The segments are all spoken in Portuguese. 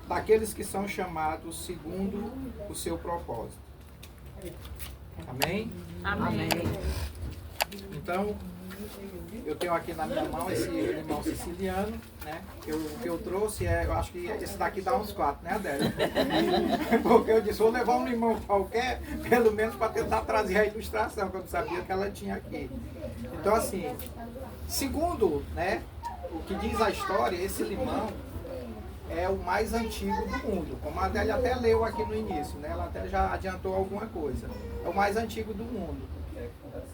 daqueles que são chamados segundo o seu propósito. Amém? Amém. Então, eu tenho aqui na minha mão esse limão siciliano, né? Que eu trouxe, eu acho que esse daqui dá uns 4, né, Adélia? Porque eu disse, vou levar um limão qualquer, pelo menos para tentar trazer a ilustração, que eu não sabia que ela tinha aqui. Então, assim, segundo, né, o que diz a história, esse limão é o mais antigo do mundo. Como a Adélia até leu aqui no início, né? Ela até já adiantou alguma coisa. É o mais antigo do mundo.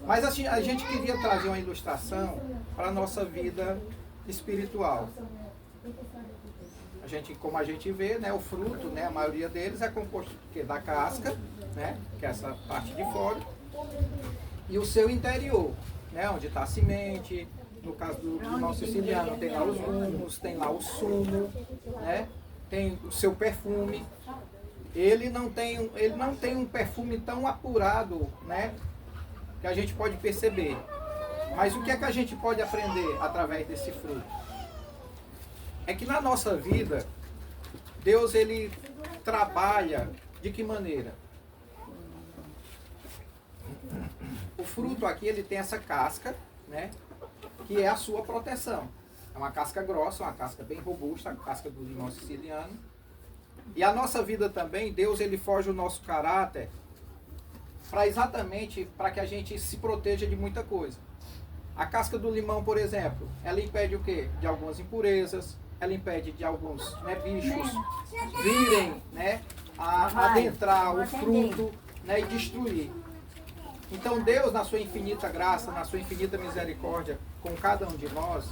Mas assim, a gente queria trazer uma ilustração para a nossa vida espiritual. Como a gente vê, né, o fruto, né, a maioria deles é composto da casca, né, que é essa parte de fora, e o seu interior, né, onde está a semente. No caso do limão siciliano, tem lá os humos, tem lá o sumo, né, tem o seu perfume. Ele não tem um perfume tão apurado, né, que a gente pode perceber. Mas o que é que a gente pode aprender através desse fruto? É que na nossa vida, Deus ele trabalha de que maneira? O fruto aqui ele tem essa casca, né, que é a sua proteção. É uma casca grossa, uma casca bem robusta, a casca do limão siciliano. E a nossa vida também, Deus ele forja o nosso caráter para que a gente se proteja de muita coisa. A casca do limão, por exemplo, ela impede o quê? De algumas impurezas, ela impede de alguns, né, bichos virem, né, adentrar o fruto, né, e destruir. Então Deus, na sua infinita graça, na sua infinita misericórdia com cada um de nós,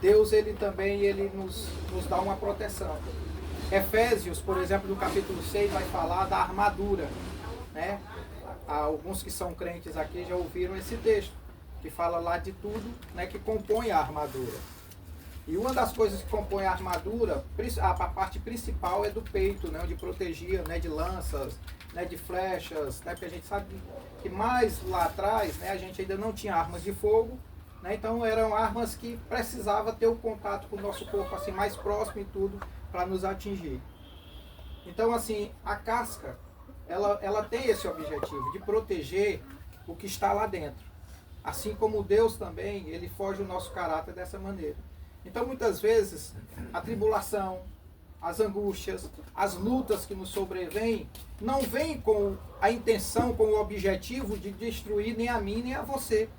Deus ele também nos dá uma proteção. Efésios, por exemplo, no capítulo 6, vai falar da armadura, né? Alguns que são crentes aqui já ouviram esse texto, que fala lá de tudo, né, que compõe a armadura. E uma das coisas que compõe a armadura, a parte principal é do peito, né, onde protegia, né, de lanças, né, de flechas, né, porque a gente sabe que mais lá atrás, né, a gente ainda não tinha armas de fogo, né, então eram armas que precisava ter o contato com o nosso corpo assim mais próximo e tudo para nos atingir. Então assim, a casca ela tem esse objetivo de proteger o que está lá dentro. Assim como Deus também, ele forja o nosso caráter dessa maneira. Então muitas vezes a tribulação, as angústias, as lutas que nos sobrevêm, não vêm com a intenção, com o objetivo de destruir nem a mim nem a você.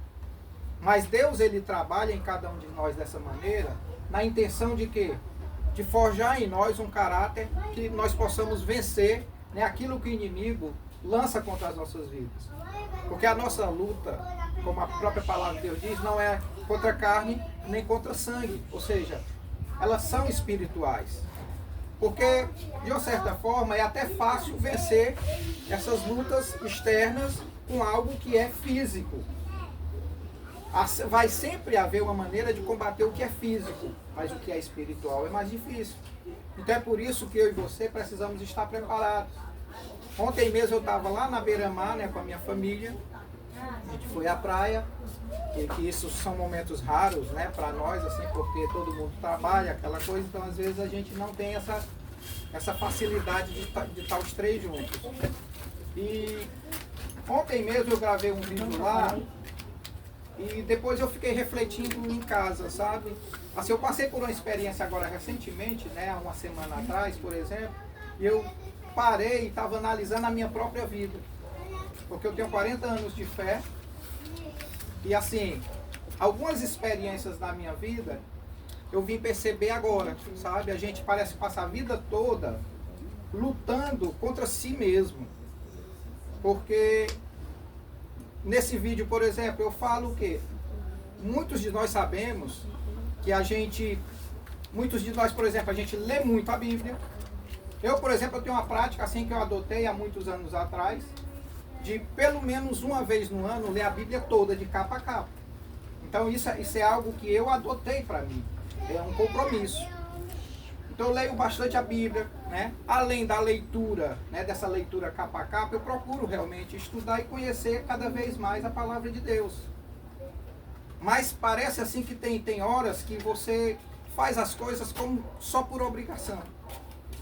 Mas Deus ele trabalha em cada um de nós dessa maneira, na intenção de quê? De forjar em nós um caráter que nós possamos vencer, né, aquilo que o inimigo lança contra as nossas vidas. Porque a nossa luta, como a própria palavra de Deus diz, não é contra carne nem contra sangue. Ou seja, elas são espirituais. Porque, de uma certa forma, é até fácil vencer essas lutas externas com algo que é físico. Vai sempre haver uma maneira de combater o que é físico, mas o que é espiritual é mais difícil. Então é por isso que eu e você precisamos estar preparados. Ontem mesmo eu estava lá na beira-mar, né, com a minha família. A gente foi à praia, que isso são momentos raros, né, para nós, assim, porque todo mundo trabalha, aquela coisa, então às vezes a gente não tem essa facilidade de estar os três juntos. E ontem mesmo eu gravei um vídeo lá, e depois eu fiquei refletindo em casa, sabe? Assim, eu passei por uma experiência agora recentemente, né, há uma semana atrás, por exemplo, e eu parei e estava analisando a minha própria vida. Porque eu tenho 40 anos de fé, e assim, algumas experiências da minha vida, eu vim perceber agora, sabe? A gente parece passar a vida toda lutando contra si mesmo. Porque nesse vídeo, por exemplo, eu falo que muitos de nós sabemos que muitos de nós, por exemplo, a gente lê muito a Bíblia. Eu, por exemplo, eu tenho uma prática assim que eu adotei há muitos anos atrás, de pelo menos uma vez no ano ler a Bíblia toda, de capa a capa. Então isso é algo que eu adotei para mim, é um compromisso. Então eu leio bastante a Bíblia, né? Além da leitura, né, dessa leitura capa a capa, eu procuro realmente estudar e conhecer cada vez mais a palavra de Deus. Mas parece assim que tem horas que você faz as coisas como só por obrigação.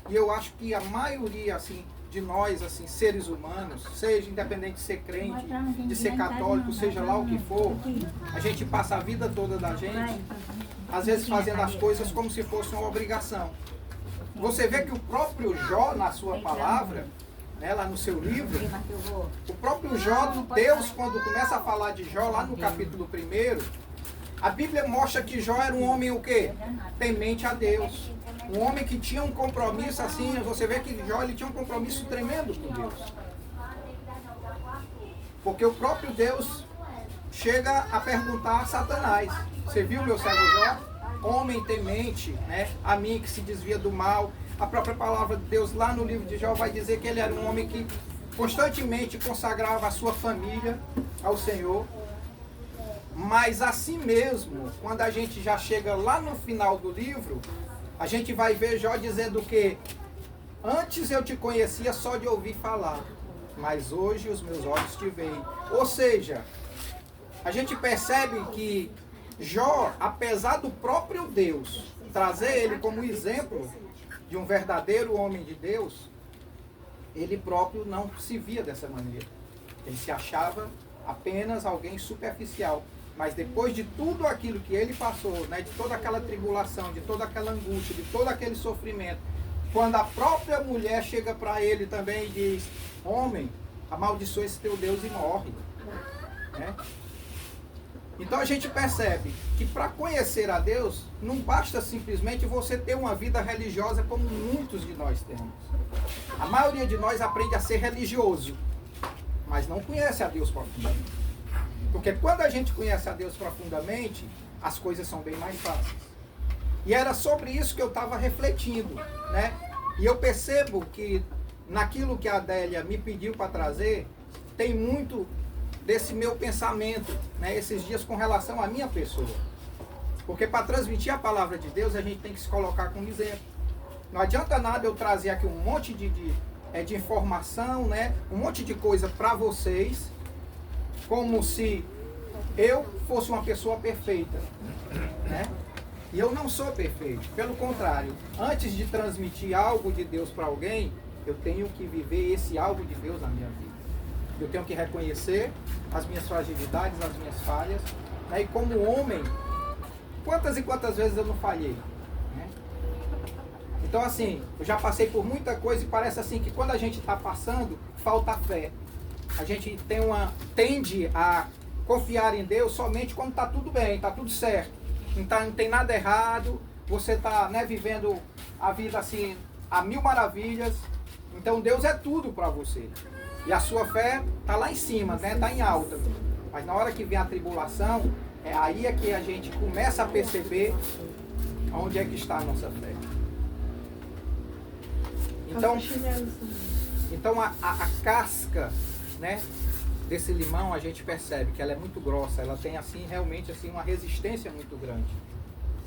e eu acho que a maioria, assim, de nós, assim, seres humanos, seja independente de ser crente, de ser católico, seja lá o que for, a gente passa a vida toda da gente, às vezes fazendo as coisas como se fosse uma obrigação. Você vê que o próprio Jó, na sua palavra, né, lá no seu livro, o próprio Jó, Deus, quando começa a falar de Jó, lá no capítulo 1, a Bíblia mostra que Jó era um homem o quê? Temente a Deus. Um homem que tinha um compromisso assim, você vê que Jó ele tinha um compromisso tremendo com Deus. Porque o próprio Deus chega a perguntar a Satanás: você viu meu servo Jó? Homem temente, né, a mim que se desvia do mal. A própria palavra de Deus lá no livro de Jó vai dizer que ele era um homem que constantemente consagrava a sua família ao Senhor. Mas assim mesmo, quando a gente já chega lá no final do livro, a gente vai ver Jó dizendo que antes eu te conhecia só de ouvir falar, mas hoje os meus olhos te veem. Ou seja, a gente percebe que Jó, apesar do próprio Deus trazer ele como exemplo de um verdadeiro homem de Deus, ele próprio não se via dessa maneira. Ele se achava apenas alguém superficial. Mas depois de tudo aquilo que ele passou, né, de toda aquela tribulação, de toda aquela angústia, de todo aquele sofrimento, quando a própria mulher chega para ele também e diz: homem, amaldiçoa esse teu Deus e morre. Né? Então a gente percebe que para conhecer a Deus, não basta simplesmente você ter uma vida religiosa como muitos de nós temos. A maioria de nós aprende a ser religioso, mas não conhece a Deus profundamente. Porque quando a gente conhece a Deus profundamente, as coisas são bem mais fáceis. E era sobre isso que eu estava refletindo, né? E eu percebo que naquilo que a Adélia me pediu para trazer, tem muito desse meu pensamento, né, esses dias com relação à minha pessoa. Porque para transmitir a palavra de Deus, a gente tem que se colocar como exemplo. Não adianta nada eu trazer aqui um monte de informação, né, um monte de coisa para vocês, como se eu fosse uma pessoa perfeita, né? E eu não sou perfeito. Pelo contrário, antes de transmitir algo de Deus para alguém, eu tenho que viver esse algo de Deus na minha vida. Eu tenho que reconhecer as minhas fragilidades, as minhas falhas, né? E como homem, quantas e quantas vezes eu não falhei, né? Então assim, eu já passei por muita coisa e parece assim que quando a gente está passando, falta fé. A gente tende a confiar em Deus somente quando está tudo bem, está tudo certo. Não tem nada errado, você está, né, vivendo a vida assim a mil maravilhas. Então Deus é tudo para você. E a sua fé está lá em cima, né, está em alta. Mas na hora que vem a tribulação, é aí é que a gente começa a perceber onde é que está a nossa fé. Então a casca, né, desse limão, a gente percebe que ela é muito grossa, ela tem assim realmente assim uma resistência muito grande.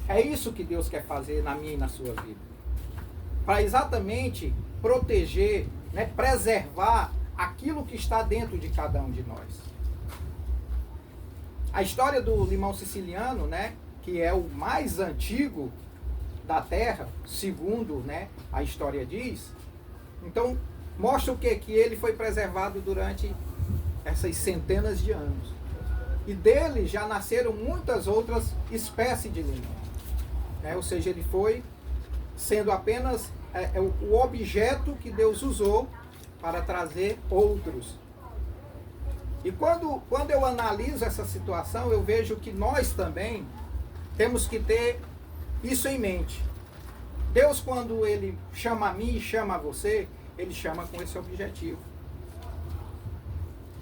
É isso que Deus quer fazer na minha e na sua vida, para exatamente proteger, né, preservar aquilo que está dentro de cada um de nós. A história do limão siciliano, né, que é o mais antigo da terra, segundo, né, a história diz, então mostra o quê? Que ele foi preservado durante essas centenas de anos. E dele já nasceram muitas outras espécies de limão. Ou seja, ele foi sendo apenas o objeto que Deus usou para trazer outros. E quando eu analiso essa situação, eu vejo que nós também temos que ter isso em mente. Deus, quando ele chama a mim e chama a você, ele chama com esse objetivo.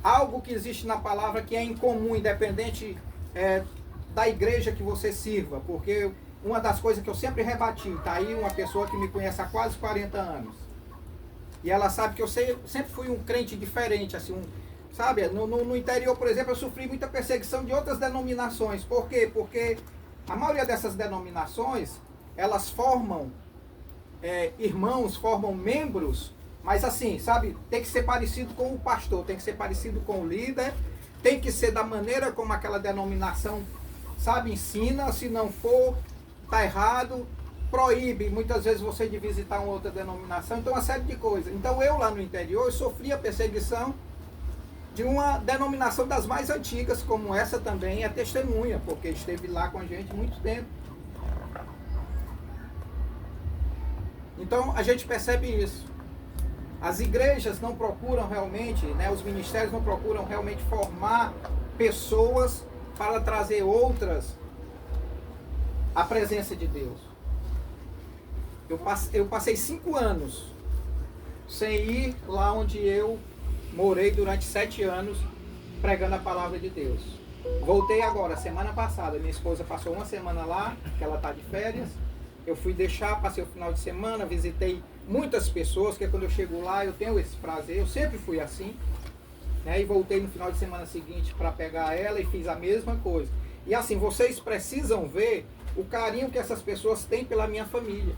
Algo que existe na palavra que é incomum, independente da igreja que você sirva, porque uma das coisas que eu sempre rebati, tá aí uma pessoa que me conhece há quase 40 anos, e ela sabe que eu sempre fui um crente diferente, assim, sabe, no interior, por exemplo, eu sofri muita perseguição de outras denominações. Por quê? Porque a maioria dessas denominações, elas formam irmãos, formam membros, mas assim, sabe, tem que ser parecido com o pastor, tem que ser parecido com o líder, tem que ser da maneira como aquela denominação, sabe, ensina. Se não for, tá errado. proíbe muitas vezes você de visitar uma outra denominação, então uma série de coisas. Então eu lá no interior eu sofria perseguição de uma denominação das mais antigas, como essa também é testemunha, porque esteve lá com a gente muito tempo. Então a gente percebe isso. As igrejas não procuram realmente, né, os ministérios não procuram realmente formar pessoas para trazer outras à presença de Deus. Eu passei 5 anos sem ir lá onde eu morei durante 7 anos pregando a palavra de Deus. Voltei agora, semana passada. Minha esposa passou uma semana lá, que ela está de férias. Eu fui deixar, passei o final de semana, visitei muitas pessoas, que quando eu chego lá eu tenho esse prazer, eu sempre fui assim, né? E voltei no final de semana seguinte para pegar ela e fiz a mesma coisa. E assim, vocês precisam ver o carinho que essas pessoas têm pela minha família.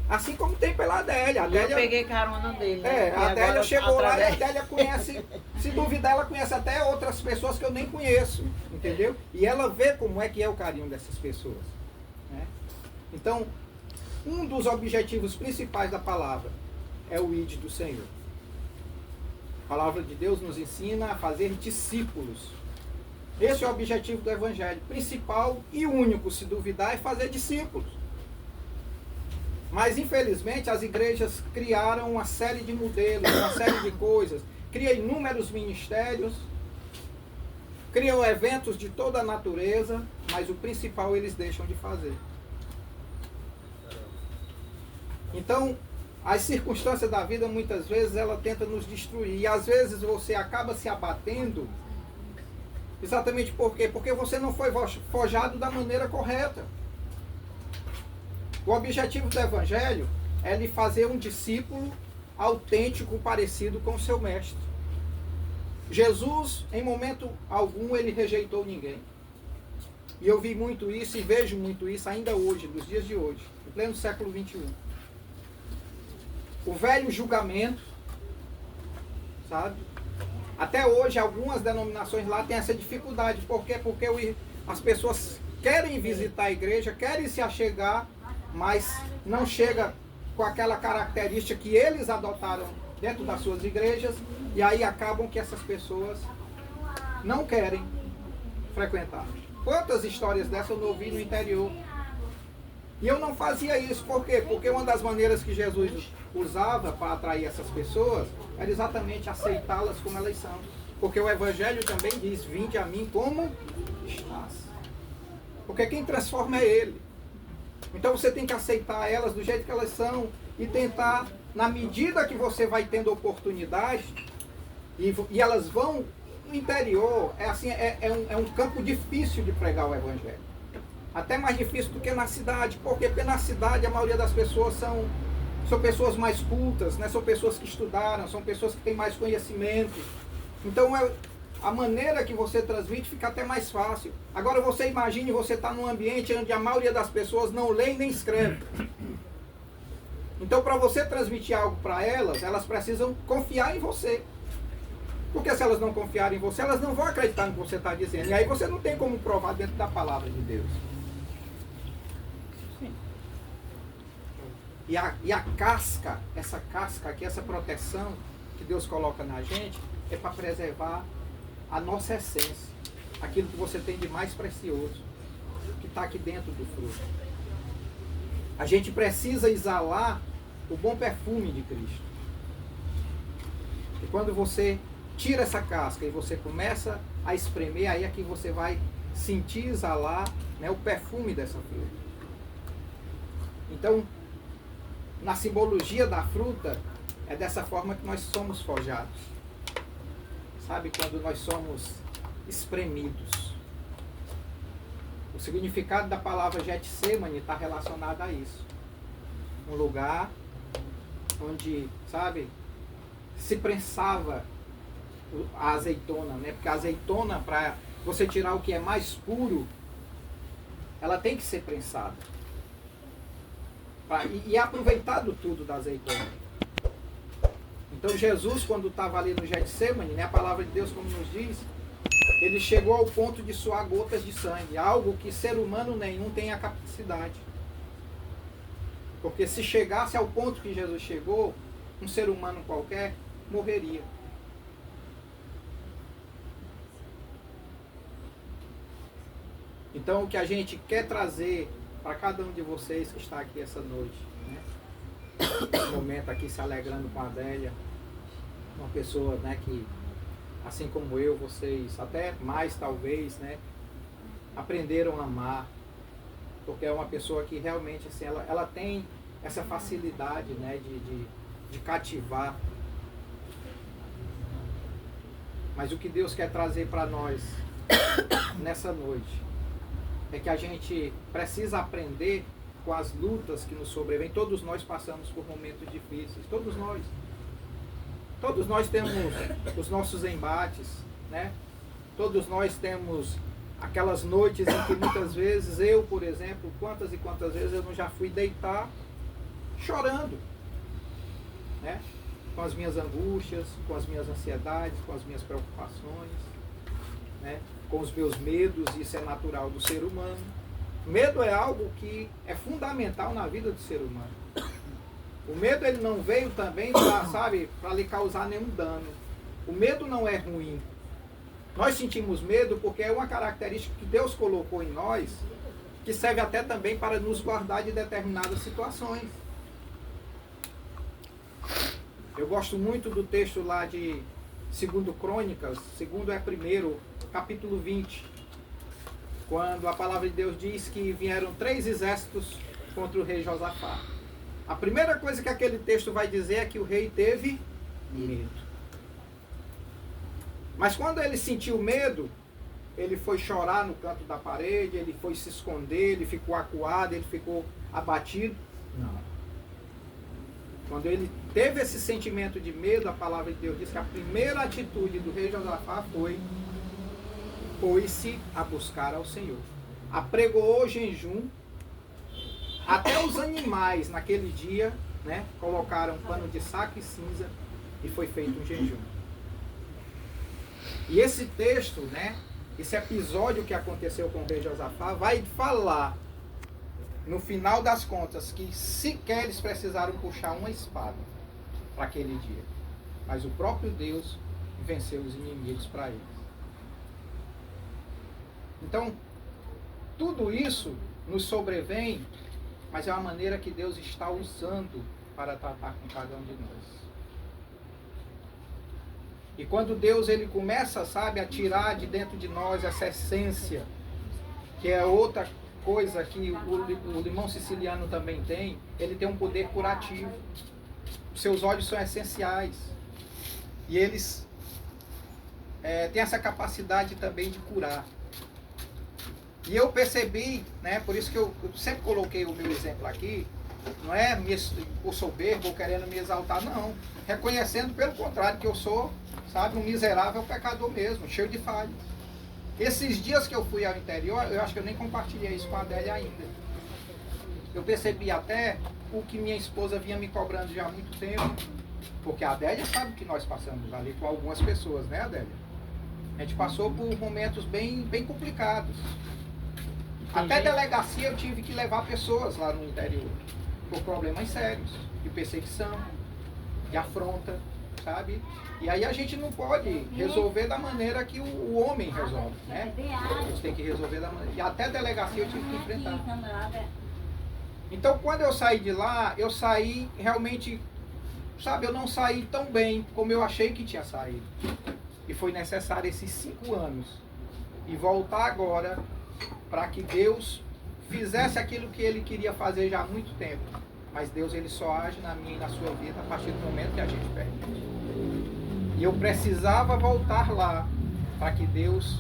Assim como tem pela Adélia. Eu peguei carona dele. Né? A Adélia chegou lá e a Adélia conhece, se duvidar, ela conhece até outras pessoas que eu nem conheço, entendeu? E ela vê como é que é o carinho dessas pessoas, né? Então, um dos objetivos principais da palavra é o ide do Senhor. A palavra de Deus nos ensina a fazer discípulos. Esse é o objetivo do Evangelho. Principal e único, se duvidar, é fazer discípulos. Mas, infelizmente, as igrejas criaram uma série de modelos, uma série de coisas. Criam inúmeros ministérios, criam eventos de toda a natureza, mas o principal eles deixam de fazer. Então, as circunstâncias da vida, muitas vezes, ela tenta nos destruir. E, às vezes, você acaba se abatendo. Exatamente por quê? Porque você não foi forjado da maneira correta. O objetivo do Evangelho é lhe fazer um discípulo autêntico, parecido com o seu mestre. Jesus, em momento algum, ele rejeitou ninguém. E eu vi muito isso e vejo muito isso ainda hoje, nos dias de hoje, em pleno século XXI. O velho julgamento, sabe? Até hoje, algumas denominações lá têm essa dificuldade. Por quê? Porque as pessoas querem visitar a igreja, querem se achegar, mas não chega com aquela característica que eles adotaram dentro das suas igrejas, e aí acabam que essas pessoas não querem frequentar. Quantas histórias dessas eu não ouvi no interior? E eu não fazia isso, por quê? Porque uma das maneiras que Jesus usava para atrair essas pessoas era exatamente aceitá-las como elas são. Porque o Evangelho também diz, vinde a mim como estás. Porque quem transforma é Ele. Então você tem que aceitar elas do jeito que elas são e tentar, na medida que você vai tendo oportunidade, e elas vão no interior, é um campo difícil de pregar o Evangelho. Até mais difícil do que na cidade. Por quê? Porque na cidade a maioria das pessoas são pessoas mais cultas, né? São pessoas que estudaram, são pessoas que têm mais conhecimento. Então a maneira que você transmite fica até mais fácil. Agora você imagine, você está num ambiente onde a maioria das pessoas não lê nem escreve. Então para você transmitir algo para elas, elas precisam confiar em você. Porque se elas não confiarem em você, elas não vão acreditar no que você está dizendo. E aí você não tem como provar dentro da palavra de Deus. Sim. E a casca, essa casca aqui, essa proteção que Deus coloca na gente, é para preservar a nossa essência, aquilo que você tem de mais precioso, que está aqui dentro do fruto. A gente precisa exalar o bom perfume de Cristo. E quando você tira essa casca e você começa a espremer, aí é que você vai sentir exalar, né, o perfume dessa fruta. Então, na simbologia da fruta, é dessa forma que nós somos forjados. Sabe, quando nós somos espremidos. O significado da palavra Getsemane está relacionado a isso. Um lugar onde, sabe, se prensava a azeitona, né? Porque a azeitona, para você tirar o que é mais puro, ela tem que ser prensada. E aproveitado tudo da azeitona. Então Jesus, quando estava ali no Getsemane, né, a palavra de Deus, como nos diz, ele chegou ao ponto de suar gotas de sangue, algo que ser humano nenhum tem a capacidade. Porque se chegasse ao ponto que Jesus chegou, um ser humano qualquer morreria. Então, o que a gente quer trazer para cada um de vocês que está aqui essa noite, né? Esse momento aqui se alegrando com a Adélia, uma pessoa, né, que, assim como eu, vocês, até mais talvez, né, aprenderam a amar, porque é uma pessoa que realmente, assim, ela tem essa facilidade, né, de cativar. Mas o que Deus quer trazer para nós nessa noite é que a gente precisa aprender com as lutas que nos sobrevêm. Todos nós passamos por momentos difíceis, todos nós. Todos nós temos os nossos embates, né? Todos nós temos aquelas noites em que muitas vezes, eu, por exemplo, quantas e quantas vezes eu não já fui deitar chorando, né? Com as minhas angústias, com as minhas ansiedades, com as minhas preocupações, né? Com os meus medos, isso é natural do ser humano. Medo é algo que é fundamental na vida do ser humano. O medo, ele não veio também para, sabe, para lhe causar nenhum dano. O medo não é ruim. Nós sentimos medo porque é uma característica que Deus colocou em nós, que serve até também para nos guardar de determinadas situações. Eu gosto muito do texto lá de 2 Crônicas, segundo é primeiro, capítulo 20, quando a palavra de Deus diz que vieram 3 exércitos contra o rei Josafá. A primeira coisa que aquele texto vai dizer é que o rei teve medo. Mas quando ele sentiu medo, ele foi chorar no canto da parede, ele foi se esconder, ele ficou acuado, ele ficou abatido. Não. Quando ele teve esse sentimento de medo, a palavra de Deus diz que a primeira atitude do rei Josafá foi-se a buscar ao Senhor. Apregoou jejum. Até os animais naquele dia, né, colocaram pano de saco e cinza e foi feito um jejum. E esse texto, né, esse episódio que aconteceu com o rei Josafá vai falar, no final das contas, que sequer eles precisaram puxar uma espada para aquele dia. Mas o próprio Deus venceu os inimigos para eles. Então, tudo isso nos sobrevém, mas é uma maneira que Deus está usando para tratar com cada um de nós. E quando Deus ele começa, sabe, a tirar de dentro de nós essa essência, que é outra coisa que o limão siciliano também tem, ele tem um poder curativo. Os seus óleos são essenciais. E eles têm essa capacidade também de curar. E eu percebi, né, por isso que eu sempre coloquei o meu exemplo aqui, não é por soberbo ou querendo me exaltar, não. Reconhecendo, pelo contrário, que eu sou, sabe, um miserável pecador mesmo, cheio de falhas. Esses dias que eu fui ao interior, eu acho que eu nem compartilhei isso com a Adélia ainda. Eu percebi até o que minha esposa vinha me cobrando já há muito tempo, porque a Adélia sabe que nós passamos ali com algumas pessoas, né, Adélia? A gente passou por momentos bem complicados. Até delegacia eu tive que levar pessoas lá no interior, por problemas sérios, de perseguição, de afronta, sabe? E aí a gente não pode resolver da maneira que o homem resolve, né? A gente tem que resolver da maneira... E até delegacia eu tive que enfrentar. Então quando eu saí de lá, eu saí realmente, sabe, eu não saí tão bem como eu achei que tinha saído. E foi necessário esses 5 anos. E voltar agora para que Deus fizesse aquilo que Ele queria fazer já há muito tempo. Mas Deus, Ele só age na minha e na sua vida a partir do momento que a gente permite. E eu precisava voltar lá para que Deus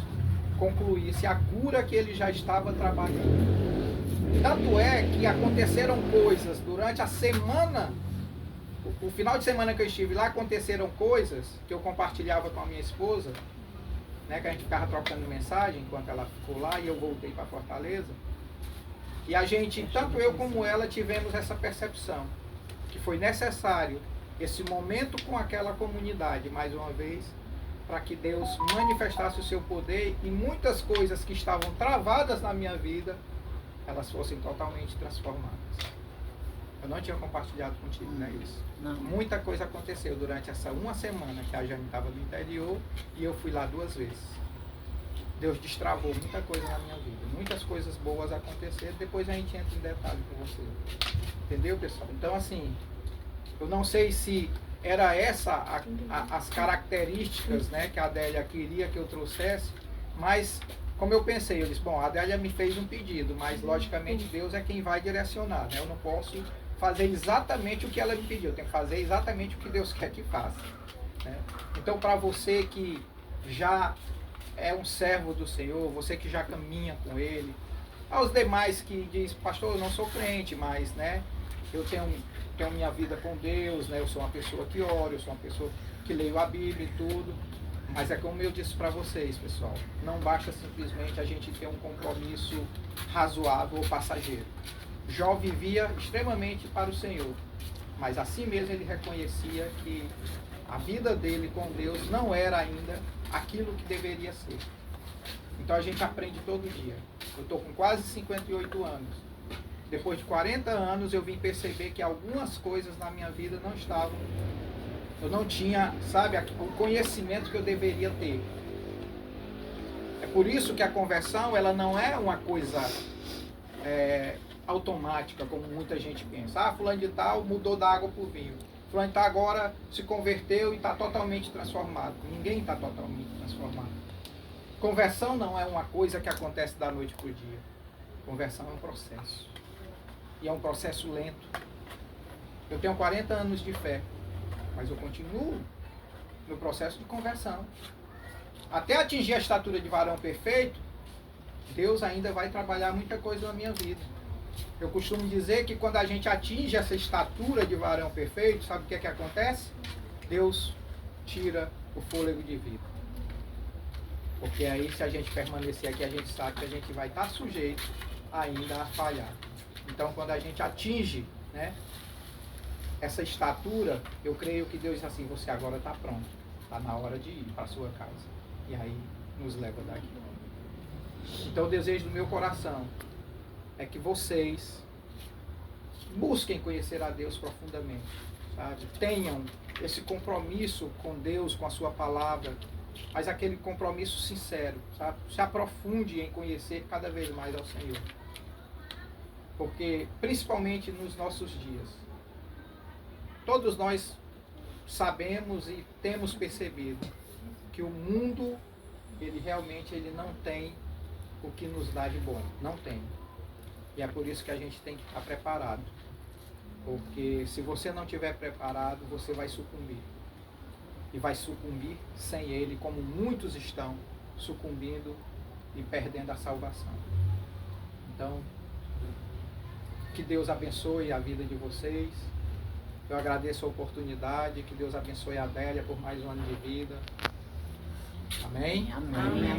concluísse a cura que Ele já estava trabalhando. Tanto é que aconteceram coisas durante a semana, o final de semana que eu estive lá, aconteceram coisas que eu compartilhava com a minha esposa, né, que a gente ficava trocando mensagem enquanto ela ficou lá e eu voltei para Fortaleza. E a gente, tanto eu como ela, tivemos essa percepção que foi necessário esse momento com aquela comunidade, mais uma vez, para que Deus manifestasse o seu poder e muitas coisas que estavam travadas na minha vida, elas fossem totalmente transformadas. Eu não tinha compartilhado contigo, né, isso? Não. Muita coisa aconteceu durante essa uma semana que a Jane estava no interior e eu fui lá 2 vezes. Deus destravou muita coisa na minha vida. Muitas coisas boas aconteceram. Depois a gente entra em detalhe com você. Entendeu, pessoal? Então, assim, eu não sei se era essa as características, né, que a Adélia queria que eu trouxesse, mas como eu pensei, eu disse, bom, a Adélia me fez um pedido, mas logicamente Deus é quem vai direcionar, né? Eu não posso fazer exatamente o que ela me pediu, eu tenho que fazer exatamente o que Deus quer que faça, né? Então, para você que já é um servo do Senhor, você que já caminha com Ele, aos demais que diz, pastor, eu não sou crente, mas, né, eu tenho minha vida com Deus, né, eu sou uma pessoa que ora, eu sou uma pessoa que leio a Bíblia e tudo, mas é como eu disse para vocês, pessoal, não basta simplesmente a gente ter um compromisso razoável ou passageiro. Jó vivia extremamente para o Senhor, mas assim mesmo ele reconhecia que a vida dele com Deus não era ainda aquilo que deveria ser. Então a gente aprende todo dia. Eu estou com quase 58 anos. Depois de 40 anos eu vim perceber que algumas coisas na minha vida não estavam. Eu não tinha, sabe, o conhecimento que eu deveria ter. É por isso que a conversão, ela não é uma coisa automática, como muita gente pensa. Ah, fulano de tal mudou da água para o vinho. Fulano de tal agora se converteu e está totalmente transformado. Ninguém está totalmente transformado. Conversão não é uma coisa que acontece da noite para o dia. Conversão é um processo. E é um processo lento. Eu tenho 40 anos de fé, mas eu continuo no processo de conversão. Até atingir a estatura de varão perfeito, Deus ainda vai trabalhar muita coisa na minha vida. Eu costumo dizer que quando a gente atinge essa estatura de varão perfeito, sabe o que é que acontece? Deus tira o fôlego de vida. Porque aí, se a gente permanecer aqui, a gente sabe que a gente vai estar sujeito ainda a falhar. Então, quando a gente atinge, né, essa estatura, eu creio que Deus diz assim, você agora está pronto. Está na hora de ir para a sua casa. E aí, nos leva daqui. Então, o desejo do meu coração é que vocês busquem conhecer a Deus profundamente, sabe? Tenham esse compromisso com Deus, com a sua palavra, mas aquele compromisso sincero, sabe? Se aprofunde em conhecer cada vez mais ao Senhor. Porque, principalmente nos nossos dias, todos nós sabemos e temos percebido que o mundo, ele realmente não tem o que nos dá de bom, não tem. E é por isso que a gente tem que estar preparado. Porque se você não estiver preparado, você vai sucumbir. E vai sucumbir sem Ele, como muitos estão sucumbindo e perdendo a salvação. Então, que Deus abençoe a vida de vocês. Eu agradeço a oportunidade. Que Deus abençoe a Adélia por mais um ano de vida. Amém? Amém.